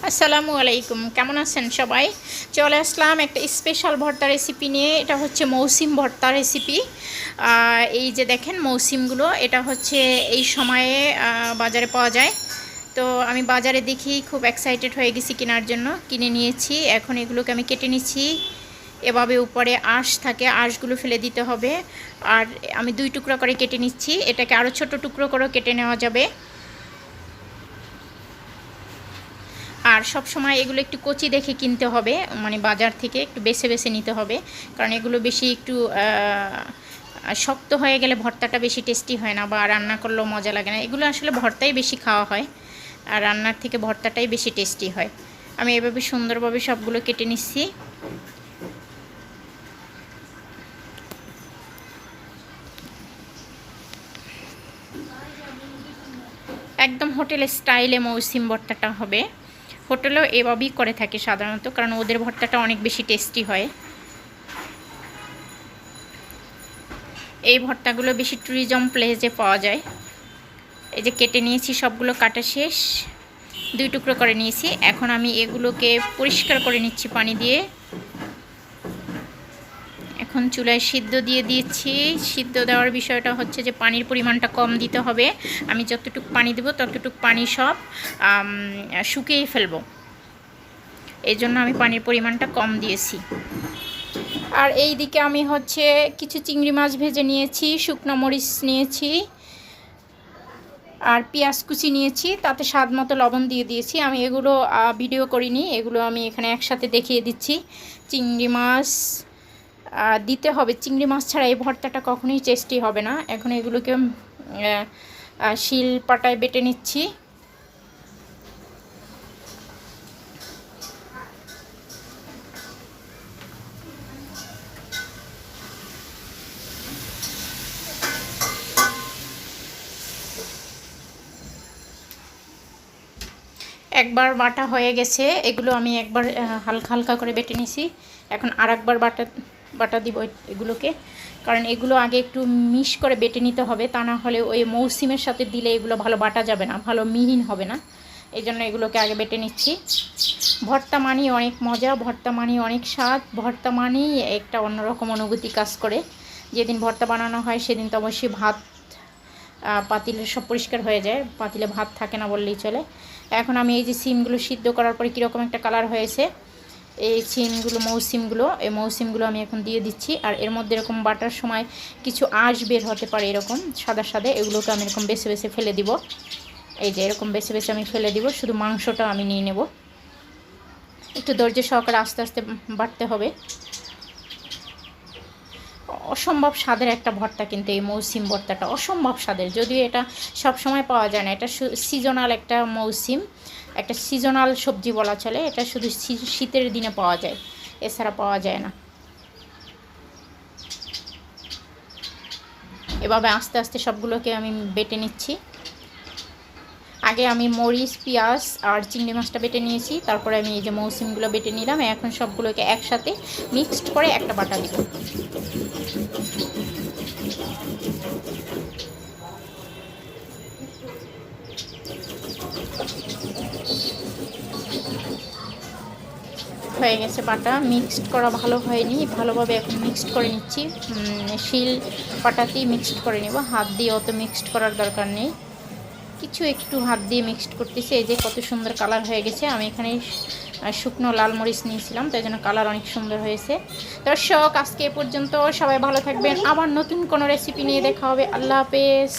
আসসালামু আলাইকুম, কেমন আছেন সবাই? চলে আসলাম একটা স্পেশাল ভর্তা রেসিপি নিয়ে। এটা হচ্ছে মৌসিম ভর্তা রেসিপি। এই যে দেখেন মৌসিমগুলো, এটা হচ্ছে এই সময়ে বাজারে পাওয়া যায়। তো আমি বাজারে দেখি খুব এক্সাইটেড হয়ে গেছি কেনার জন্য, কিনে নিয়েছি। এখন এগুলোকে আমি কেটে নিচ্ছি। এভাবে উপরে আঁশ থাকে, আঁশগুলো ফেলে দিতে হবে। আর আমি 2 টুকরো করে কেটে নিচ্ছি। এটাকে আরও ছোট টুকরো করেও কেটে নেওয়া যাবে। আর সব সময় এগুলো একটু কচি দেখে কিনতে হবে, মানে বাজার থেকে একটু বেছে বেছে নিতে হবে, কারণ এগুলো বেশি একটু শক্ত হয়ে গেলে ভর্তাটা বেশি টেস্টি হয় না, বা রান্না করলেও মজা লাগে না। এগুলো আসলে ভর্তাই বেশি খাওয়া হয়, আর রান্নার থেকে ভর্তাটাই বেশি টেস্টি হয়। আমি এভাবে সুন্দরভাবে সবগুলো কেটে নিচ্ছি। একদম হোটেল স্টাইলে মৌসিম ভর্তাটা হবে। হোটেলেও এভাবেই করে থাকে সাধারণত, কারণ ওদের ভর্তাটা অনেক বেশি টেস্টি হয়। এই ভর্তাগুলো বেশি ট্যুরিজম প্লেসে পাওয়া যায়। এই যে কেটে নিয়েছি, সবগুলো কাটা শেষ, 2 টুকরো করে নিয়েছি। এখন আমি এগুলোকে পরিষ্কার করে নিচ্ছি পানি দিয়ে। এখন চুলায় সিদ্ধ দিয়ে দিয়েছি। সিদ্ধ দেওয়ার বিষয়টা হচ্ছে যে পানির পরিমাণটা কম দিতে হবে। আমি যতটুকু পানি দেবো ততটুকু পানি সব শুকিয়ে ফেলবো, এই জন্য আমি পানির পরিমাণটা কম দিয়েছি। আর এই দিকে আমি হচ্ছে কিছু চিংড়ি মাছ ভেজে নিয়েছি, শুকনো মরিচ নিয়েছি, আর পেঁয়াজ কুচি নিয়েছি, তাতে স্বাদ মতো লবণ দিয়ে দিয়েছি। আমি এগুলো ভিডিও করিনি, এগুলো আমি এখানে একসাথে দেখিয়ে দিচ্ছি। চিংড়ি মাছ দিতে হবে, চিংড়ি মাছ ছাড়া এই ভর্তাটা কখনোই টেস্টি হবে না। এখন এগুলোকে শিল পাটায় বেটে নিচ্ছি। একবার বাটা হয়ে গেছে, এগুলো আমি একবার হালকা হালকা করে বেটে নিছি। এখন আর একবার বাটা দিব এগুলোকে, কারণ এগুলো আগে একটু মিশ করে বেটে নিতে হবে, তা না হলে ওই মৌসিমের সাথে দিলে এগুলো ভালো বাটা যাবে না, ভালো মিহিন হবে না। এই জন্য এগুলোকে আগে বেটে নিচ্ছি। ভর্তা মানেই অনেক মজা, ভর্তা মানেই অনেক স্বাদ, ভর্তা মানেই একটা অন্যরকম অনুভূতি কাজ করে। যেদিন ভর্তা বানানো হয় সেদিন তো অবশ্যই ভাত পাতিলে সব পরিষ্কার হয়ে যায়, পাতিলে ভাত থাকে না বললেই চলে। এখন আমি এই যে সিমগুলো সিদ্ধ করার পরে কীরকম একটা কালার হয়েছে, এই সিমগুলো এই মৌসিমগুলো আমি এখন দিয়ে দিচ্ছি। আর এর মধ্যে এরকম বাটার সময় কিছু আঁশ বের হতে পারে, এরকম সাদা সাদা, এগুলোকে আমি এরকম বেছে বেছে ফেলে দিব। এই যে এরকম বেছে বেছে আমি ফেলে দিব, শুধু মাংসটা আমি নিয়ে নেব। একটু ধৈর্য সহকারে আস্তে আস্তে বাটতে হবে। অসম্ভব স্বাদের একটা ভর্তা, কিন্তু এই মৌসিম ভর্তাটা অসম্ভব স্বাদের, যদিও এটা সব সময় পাওয়া যায় না। এটা সিজনাল একটা মৌসিম, একটা সিজনাল সবজি বলা চলে। এটা শুধু শীতের দিনে পাওয়া যায়, এছাড়া পাওয়া যায় না। এভাবে আস্তে আস্তে সবগুলোকে আমি বেটে নিচ্ছি। আগে আমি মরিচ, পেঁয়াজ আর চিংড়ি মাছটা বেটে নিয়েছি, তারপরে আমি এই যে মৌসিমগুলো বেটে নিলাম। এখন সবগুলোকে একসাথে মিক্সড করে একটা বাটা দিব। হয়ে গেছে বাটা, মিক্সড করা ভালো হয়নি, ভালোভাবে এখন মিক্সড করে নিচ্ছি। শিল পাটাতেই মিক্সড করে নেব, হাত দিয়ে অত মিক্সড করার দরকার নেই। কিছু একটু হাত দিয়ে মিক্সড করতেছি। এই যে কত সুন্দর কালার হয়ে গেছে। আমি এখানে শুকনো লাল মরিচ নিয়েছিলাম, তাই জন্য কালার অনেক সুন্দর হয়েছে। দর্শক, আজকে এ পর্যন্ত। সবাই ভালো থাকবেন, আবার নতুন কোনো রেসিপি নিয়ে দেখা হবে। আল্লাহ হাফেজ।